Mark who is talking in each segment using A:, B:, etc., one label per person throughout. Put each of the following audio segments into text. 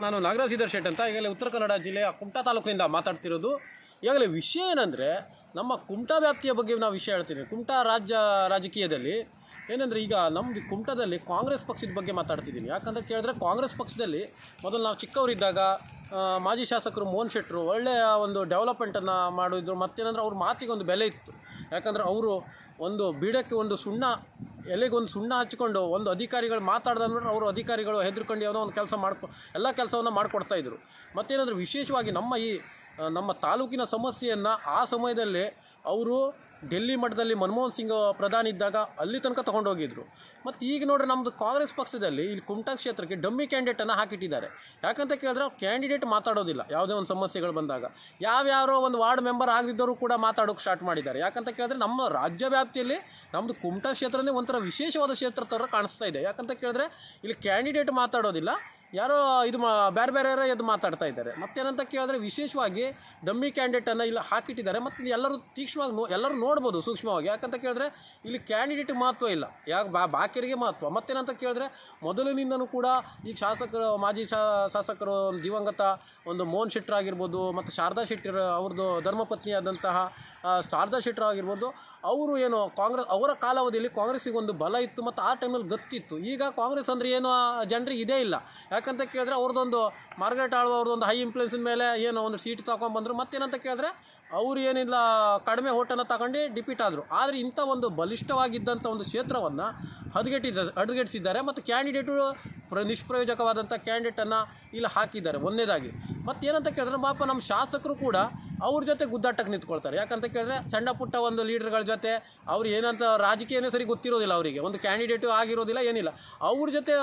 A: ನಾನು ನಾಗರಾಜ್ ಶೆಟ್ ಅಂತ ಈಗಲೇ ಉತ್ತರ ಕನ್ನಡ ಜಿಲ್ಲೆಯ ಕುಮಟಾ ತಾಲೂಕಿನಿಂದ ಮಾತಾಡ್ತಿರೋದು. ಈಗಲೇ ವಿಷಯ ಏನಂದರೆ, ನಮ್ಮ ಕುಮಟಾ ವ್ಯಾಪ್ತಿಯ ಬಗ್ಗೆ ನಾವು ವಿಷಯ ಹೇಳ್ತೀನಿ. ಕುಮಟಾ ರಾಜಕೀಯದಲ್ಲಿ ಏನಂದರೆ, ಈಗ ನಮ್ಮದು ಕುಮಟಾದಲ್ಲಿ ಕಾಂಗ್ರೆಸ್ ಪಕ್ಷದ ಬಗ್ಗೆ ಮಾತಾಡ್ತಿದ್ದೀನಿ. ಯಾಕಂತ ಕೇಳಿದ್ರೆ, ಕಾಂಗ್ರೆಸ್ ಪಕ್ಷದಲ್ಲಿ ಮೊದಲು ನಾವು ಚಿಕ್ಕವರಿದ್ದಾಗ ಮಾಜಿ ಶಾಸಕರು ಮೋಹನ್ ಶೆಟ್ಟರು ಒಳ್ಳೆಯ ಒಂದು ಡೆವಲಪ್ಮೆಂಟನ್ನು ಮಾಡಿದ್ರು. ಮತ್ತೇನಂದ್ರೆ ಅವ್ರ ಮಾತಿಗೆ ಒಂದು ಬೆಲೆ ಇತ್ತು. ಯಾಕಂದರೆ ಅವರು ಒಂದು ಬೀಡಕ್ಕೆ ಒಂದು ಎಲೆಗೊಂದು ಸುಣ್ಣ ಹಚ್ಕೊಂಡು ಒಂದು ಅಧಿಕಾರಿಗಳು ಮಾತಾಡ್ದಂದ್ರೆ ಅವರು ಅಧಿಕಾರಿಗಳು ಹೆದರ್ಕೊಂಡು ಏನೋ ಒಂದು ಎಲ್ಲ ಕೆಲಸವನ್ನು ಮಾಡಿಕೊಡ್ತಾಯಿದ್ರು. ಮತ್ತೇನಂದ್ರೆ ವಿಶೇಷವಾಗಿ ನಮ್ಮ ತಾಲೂಕಿನ ಸಮಸ್ಯೆಯನ್ನು ಆ ಸಮಯದಲ್ಲಿ ಅವರು ಡೆಲ್ಲಿ ಮಟ್ಟದಲ್ಲಿ ಮನಮೋಹನ್ ಸಿಂಗ್ ಪ್ರಧಾನಿ ಇದ್ದಾಗ ಅಲ್ಲಿ ತನಕ ತೊಗೊಂಡೋಗಿದ್ರು. ಮತ್ತು ಈಗ ನೋಡ್ರಿ, ನಮ್ಮದು ಕಾಂಗ್ರೆಸ್ ಪಕ್ಷದಲ್ಲಿ ಇಲ್ಲಿ ಕುಮಟಾ ಕ್ಷೇತ್ರಕ್ಕೆ ಡಮ್ಮಿ ಕ್ಯಾಂಡಿಡೇಟನ್ನು ಹಾಕಿಟ್ಟಿದ್ದಾರೆ. ಯಾಕಂತ ಕೇಳಿದ್ರೆ ಕ್ಯಾಂಡಿಡೇಟ್ ಮಾತಾಡೋದಿಲ್ಲ. ಯಾವುದೇ ಒಂದು ಸಮಸ್ಯೆಗಳು ಬಂದಾಗ ಯಾವ್ಯಾರೋ ಒಂದು ವಾರ್ಡ್ ಮೆಂಬರ್ ಆಗದಿದ್ದವರು ಕೂಡ ಮಾತಾಡೋಕ್ಕೆ ಸ್ಟಾರ್ಟ್ ಮಾಡಿದ್ದಾರೆ. ಯಾಕಂತ ಕೇಳಿದ್ರೆ ನಮ್ಮ ರಾಜ್ಯ ವ್ಯಾಪ್ತಿಯಲ್ಲಿ ನಮ್ಮದು ಕುಮಟಾ ಕ್ಷೇತ್ರನೇ ಒಂಥರ ವಿಶೇಷವಾದ ಕ್ಷೇತ್ರ ಥರ ಕಾಣಿಸ್ತಾ ಇದೆ. ಯಾಕಂತ ಕೇಳಿದ್ರೆ ಇಲ್ಲಿ ಕ್ಯಾಂಡಿಡೇಟ್ ಮಾತಾಡೋದಿಲ್ಲ, ಯಾರೋ ಬೇರೆ ಎದ್ದು ಮಾತಾಡ್ತಾ ಇದ್ದಾರೆ. ಮತ್ತೇನಂತ ಕೇಳಿದ್ರೆ ವಿಶೇಷವಾಗಿ ಡಮ್ಮಿ ಕ್ಯಾಂಡಿಡೇಟನ್ನು ಇಲ್ಲಿ ಹಾಕಿಟ್ಟಿದ್ದಾರೆ. ಮತ್ತು ಇಲ್ಲಿ ಎಲ್ಲರೂ ತೀಕ್ಷ್ಣವಾಗಿ ಎಲ್ಲರೂ ನೋಡ್ಬೋದು ಸೂಕ್ಷ್ಮವಾಗಿ. ಯಾಕಂತ ಕೇಳಿದ್ರೆ ಇಲ್ಲಿ ಕ್ಯಾಂಡಿಡೇಟ್ ಮಹತ್ವ ಇಲ್ಲ, ಬಾಕಿಯರಿಗೆ ಮಹತ್ವ. ಮತ್ತೇನಂತ ಕೇಳಿದ್ರೆ ಮೊದಲಿನಿಂದನೂ ಕೂಡ ಈಗ ಮಾಜಿ ಶಾಸಕರು ದಿವಂಗತ ಒಂದು ಮೋಹನ್ ಶೆಟ್ಟರ್ ಆಗಿರ್ಬೋದು, ಮತ್ತು ಶಾರದಾ ಶೆಟ್ಟರ್ ಅವ್ರದ್ದು ಧರ್ಮಪತ್ನಿಯಾದಂತಹ ಶಾರದಾ ಶೆಟ್ಟರ್ ಆಗಿರ್ಬೋದು, ಅವರು ಏನು ಅವರ ಕಾಲಾವಧಿಯಲ್ಲಿ ಕಾಂಗ್ರೆಸ್ಸಿಗೆ ಒಂದು ಬಲ ಇತ್ತು ಮತ್ತು ಆ ಟೈಮಲ್ಲಿ ಗತ್ತಿತ್ತು. ಈಗ ಕಾಂಗ್ರೆಸ್ ಅಂದರೆ ಏನು ಜನರಿಗೆ ಇದೇ ಇಲ್ಲ. ಯಾಕಂತ ಕೇಳಿದ್ರೆ ಅವ್ರದ್ದೊಂದು ಮಾರ್ಗಾರೆಟ್ ಆಳ್ವ ಅವ್ರದ್ದೊಂದು ಹೈ ಇನ್ಫ್ಲುಯೆನ್ಸಿನ ಮೇಲೆ ಏನೋ ಒಂದು ಸೀಟ್ ತೊಗೊಂಡ್ಬಂದರು. ಮತ್ತೇನಂತ ಕೇಳಿದ್ರೆ ಅವರು ಏನಿಲ್ಲ ಕಡಿಮೆ ಓಟನ್ನು ತಗೊಂಡು ಡಿಪೀಟ್ ಆದರು. ಆದರೆ ಇಂಥ ಒಂದು ಬಲಿಷ್ಠವಾಗಿದ್ದಂಥ ಒಂದು ಕ್ಷೇತ್ರವನ್ನು ಹದಗೆಡಿಸಿದ್ದಾರೆ. ಮತ್ತು ಕ್ಯಾಂಡಿಡೇಟು ನಿಷ್ಪ್ರಯೋಜಕವಾದಂಥ ಕ್ಯಾಂಡಿಡೇಟನ್ನು ಇಲ್ಲಿ ಹಾಕಿದ್ದಾರೆ ಒಂದನೇದಾಗಿ. ಮತ್ತೇನಂತ ಕೇಳಿದ್ರೆ ನಮ್ಮ ಶಾಸಕರು ಕೂಡ ಅವ್ರ ಜೊತೆ ಗುದ್ದಾಟಕ್ಕೆ ನಿಂತ್ಕೊಳ್ತಾರೆ. ಯಾಕಂತ ಕೇಳಿದ್ರೆ ಸಣ್ಣ ಪುಟ್ಟ ಒಂದು ಲೀಡರ್ಗಳ ಜೊತೆ ಅವ್ರು ಏನಂತ ರಾಜಕೀಯನೇ ಸರಿ ಗೊತ್ತಿರೋದಿಲ್ಲ, ಅವರಿಗೆ ಒಂದು ಕ್ಯಾಂಡಿಡೇಟು ಆಗಿರೋದಿಲ್ಲ, ಏನಿಲ್ಲ. ಅವ್ರ ಜೊತೆ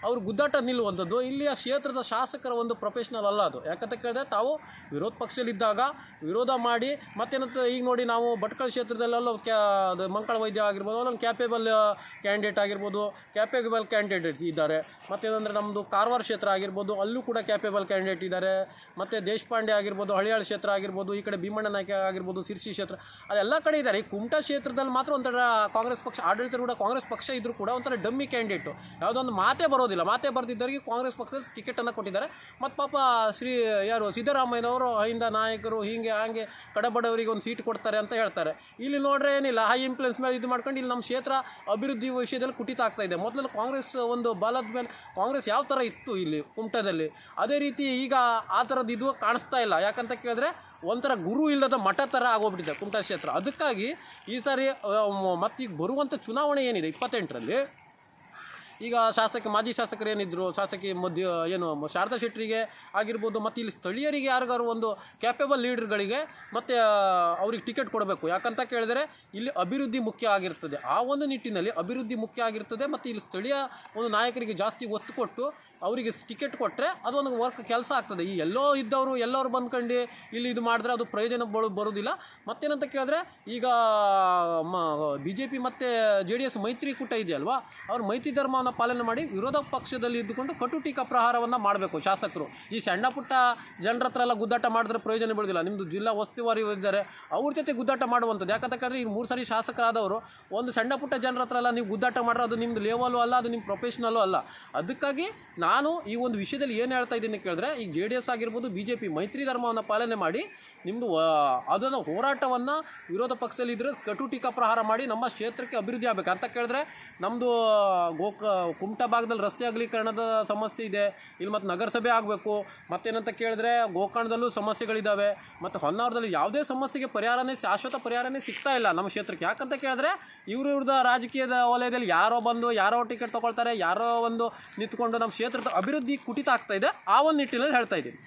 A: ಅವ್ರ ಗುದ್ದಾಟ ನಿಲ್ಲುವಂಥದ್ದು ಇಲ್ಲಿಯ ಕ್ಷೇತ್ರದ ಶಾಸಕರ ಒಂದು ಪ್ರೊಫೆಷ್ನಲ್ ಅಲ್ಲ ಅದು. ಯಾಕಂತ ಕೇಳಿದ್ರೆ ತಾವು ವಿರೋಧ ಪಕ್ಷದಲ್ಲಿದ್ದಾಗ ವಿರೋಧ ಮಾಡಿ ಮತ್ತೇನಂತ ಈಗ ನೋಡಿ, ನಾವು ಭಟ್ಕಳ ಕ್ಷೇತ್ರದಲ್ಲೆಲ್ಲ ಮಂಕಳ ವೈದ್ಯ ಆಗಿರ್ಬೋದು, ಅಲ್ಲೊಂದು ಕ್ಯಾಪೇಬಲ್ ಕ್ಯಾಂಡಿಡೇಟ್ ಇದ್ದಾರೆ. ಮತ್ತೇನಂದರೆ ನಮ್ಮದು ಕಾರವಾರ ಕ್ಷೇತ್ರ ಆಗಿರ್ಬೋದು, ಅಲ್ಲೂ ಕೂಡ ಕ್ಯಾಪೇಬಲ್ ಕ್ಯಾಂಡಿಡೇಟ್ ಇದ್ದಾರೆ. ಮತ್ತು ದೇಶಪಾಂಡೆ ಆಗಿರ್ಬೋದು, ಹಳಿಯಾಳ ಕ್ಷೇತ್ರ ಆಗಿರ್ಬೋದು, ಈ ಕಡೆ ಭೀಮಣ್ಣ ನಾಯ್ಕ ಆಗಿರ್ಬೋದು, ಸಿರ್ಸಿ ಕ್ಷೇತ್ರ, ಅದೆಲ್ಲ ಕಡೆ ಇದ್ದಾರೆ. ಈ ಕುಮಟಾ ಕ್ಷೇತ್ರದಲ್ಲಿ ಮಾತ್ರ ಒಂಥರ ಕಾಂಗ್ರೆಸ್ ಪಕ್ಷ ಆಡಳಿತ ಕೂಡ ಕಾಂಗ್ರೆಸ್ ಪಕ್ಷ ಇದ್ದರೂ ಕೂಡ ಒಂಥರ ಡಮ್ಮಿ ಕ್ಯಾಂಡಿಡೇಟು, ಯಾವುದೊಂದು ಮಾತೇ ಬರೋದಿಲ್ಲ. ಮಾತೇ ಬರ್ತಿದ್ದವರಿಗೆ ಕಾಂಗ್ರೆಸ್ ಪಕ್ಷದ ಟಿಕೆಟನ್ನು ಕೊಟ್ಟಿದ್ದಾರೆ. ಮತ್ತು ಪಾಪ ಸಿದ್ದರಾಮಯ್ಯನವರು ಹಿಂದ ನಾಯಕರು ಹಾಗೆ ಕಡಬಡವರಿಗೆ ಒಂದು ಸೀಟ್ ಕೊಡ್ತಾರೆ ಅಂತ ಹೇಳ್ತಾರೆ. ಇಲ್ಲಿ ನೋಡ್ರೆ ಏನಿಲ್ಲ, ಹೈ ಇನ್ಫ್ಲುಯೆನ್ಸ್ ಮೇಲೆ ಇದು ಮಾಡ್ಕೊಂಡು ಇಲ್ಲಿ ನಮ್ಮ ಕ್ಷೇತ್ರ ಅಭಿವೃದ್ಧಿ ವಿಷಯದಲ್ಲಿ ಕುಟಿತ ಆಗ್ತಾ ಇದೆ. ಮೊದಲು ಕಾಂಗ್ರೆಸ್ ಒಂದು ಬಲದ ಮೇಲೆ ಕಾಂಗ್ರೆಸ್ ಯಾವ ಥರ ಇತ್ತು ಇಲ್ಲಿ ಕುಮಟಾದಲ್ಲಿ, ಅದೇ ರೀತಿ ಈಗ ಆ ಥರದ್ದು ಇದು ಕಾಣಿಸ್ತಾ ಇಲ್ಲ. ಯಾಕಂತ ಕೇಳಿದ್ರೆ ಒಂಥರ ಗುರು ಇಲ್ಲದ ಮಠ ಥರ ಆಗೋಗ್ಬಿಟ್ಟಿದೆ ಕುಮಟಾ ಕ್ಷೇತ್ರ. ಅದಕ್ಕಾಗಿ ಈ ಸಾರಿ ಮತ್ತೀಗ ಬರುವಂಥ ಚುನಾವಣೆ ಏನಿದೆ 28ರಲ್ಲಿ, ಈಗ ಮಾಜಿ ಶಾಸಕರು ಏನಿದ್ರು, ಶಾರದಾ ಶೆಟ್ಟರಿಗೆ ಆಗಿರ್ಬೋದು, ಮತ್ತು ಇಲ್ಲಿ ಸ್ಥಳೀಯರಿಗೆ ಯಾರಿಗಾರು ಒಂದು ಕ್ಯಾಪೇಬಲ್ ಲೀಡರ್ಗಳಿಗೆ ಮತ್ತು ಅವ್ರಿಗೆ ಟಿಕೆಟ್ ಕೊಡಬೇಕು. ಯಾಕಂತ ಕೇಳಿದರೆ ಇಲ್ಲಿ ಅಭಿವೃದ್ಧಿ ಮುಖ್ಯ ಆಗಿರ್ತದೆ. ಆ ಒಂದು ನಿಟ್ಟಿನಲ್ಲಿ ಅಭಿವೃದ್ಧಿ ಮುಖ್ಯ ಆಗಿರ್ತದೆ. ಮತ್ತು ಇಲ್ಲಿ ಸ್ಥಳೀಯ ಒಂದು ನಾಯಕರಿಗೆ ಜಾಸ್ತಿ ಒತ್ತು ಕೊಟ್ಟು ಅವರಿಗೆ ಟಿಕೆಟ್ ಕೊಟ್ಟರೆ ಅದೊಂದು ಕೆಲಸ ಆಗ್ತದೆ. ಈ ಎಲ್ಲರೂ ಬಂದ್ಕೊಂಡು ಇಲ್ಲಿ ಇದು ಮಾಡಿದ್ರೆ ಅದು ಪ್ರಯೋಜನ ಬರೋದಿಲ್ಲ. ಮತ್ತೇನಂತ ಕೇಳಿದ್ರೆ ಈಗ BJP ಮತ್ತು JDS ಮೈತ್ರಿಕೂಟ ಇದೆಯಲ್ವಾ, ಅವ್ರು ಮೈತ್ರಿ ಧರ್ಮವನ್ನು ಪಾಲನೆ ಮಾಡಿ ವಿರೋಧ ಪಕ್ಷದಲ್ಲಿ ಇದ್ದುಕೊಂಡು ಕಟು ಟೀಕಾ ಪ್ರಹಾರವನ್ನು ಮಾಡಬೇಕು ಶಾಸಕರು. ಈ ಸಣ್ಣ ಪುಟ್ಟ ಜನರ ಹತ್ರ ಎಲ್ಲ ಗುದ್ದಾಟ ಮಾಡಿದ್ರೆ ಪ್ರಯೋಜನ ಬೀಳೋದಿಲ್ಲ. ನಿಮ್ಮದು ಜಿಲ್ಲಾ ಉಸ್ತುವಾರಿ ಇದ್ದಾರೆ, ಅವ್ರ ಜೊತೆ ಗುದ್ದಾಟ ಮಾಡುವಂಥದ್ದು. ಯಾಕಂತ ಕೇಳಿದ್ರೆ ಈಗ 3 ಸಾರಿ ಶಾಸಕರಾದವರು ಒಂದು ಸಣ್ಣ ಪುಟ್ಟ ಜನರ ಹತ್ರ ಎಲ್ಲ ನೀವು ಗುದ್ದಾಟ ಮಾಡ್ರೆ ಅದು ನಿಮ್ಮದು ಲೇವಲು ಅಲ್ಲ, ಅದು ನಿಮ್ಮ ಪ್ರೊಫೆಷ್ನಲ್ಲೂ ಅಲ್ಲ. ಅದಕ್ಕಾಗಿ ನಾನು ಈ ಒಂದು ವಿಷಯದಲ್ಲಿ ಏನು ಹೇಳ್ತಾ ಇದ್ದೀನಿ ಕೇಳಿದ್ರೆ, ಈಗ JDS ಆಗಿರ್ಬೋದು, BJP ಮೈತ್ರಿ ಧರ್ಮವನ್ನು ಪಾಲನೆ ಮಾಡಿ ನಿಮ್ಮದು ಅದನ್ನು ಹೋರಾಟವನ್ನು ವಿರೋಧ ಪಕ್ಷದಲ್ಲಿ ಇದ್ದರೆ ಕಟು ಟೀಕಾ ಪ್ರಹಾರ ಮಾಡಿ ನಮ್ಮ ಕ್ಷೇತ್ರಕ್ಕೆ ಅಭಿವೃದ್ಧಿ ಆಗಬೇಕು. ಅಂತ ಕೇಳಿದ್ರೆ ನಮ್ಮದು ಕುಮಟಾ ಭಾಗದಲ್ಲಿ ರಸ್ತೆ ಅಗಲೀಕರಣದ ಸಮಸ್ಯೆ ಇದೆ ಇಲ್ಲಿ, ಮತ್ತು ನಗರಸಭೆ ಆಗಬೇಕು. ಮತ್ತೇನಂತ ಕೇಳಿದ್ರೆ ಗೋಕರ್ಣದಲ್ಲೂ ಸಮಸ್ಯೆಗಳಿದ್ದಾವೆ. ಮತ್ತು ಹೊನ್ನಾವರದಲ್ಲಿ ಯಾವುದೇ ಸಮಸ್ಯೆಗೆ ಶಾಶ್ವತ ಪರಿಹಾರನೇ ಸಿಗ್ತಾ ಇಲ್ಲ ನಮ್ಮ ಕ್ಷೇತ್ರಕ್ಕೆ. ಯಾಕಂತ ಕೇಳಿದ್ರೆ ಇವ್ರದ್ದು ರಾಜಕೀಯದ ವಲಯದಲ್ಲಿ ಯಾರೋ ಟಿಕೆಟ್ ತೊಗೊಳ್ತಾರೆ, ಯಾರೋ ಒಂದು ನಿಂತ್ಕೊಂಡು ನಮ್ಮ ಕ್ಷೇತ್ರದ ಅಭಿವೃದ್ಧಿ ಕುಟಿತ ಆಗ್ತಾ ಇದೆ. ಆ ಒಂದು ನಿಟ್ಟಿನಲ್ಲಿ ಹೇಳ್ತಾ ಇದ್ದೀನಿ.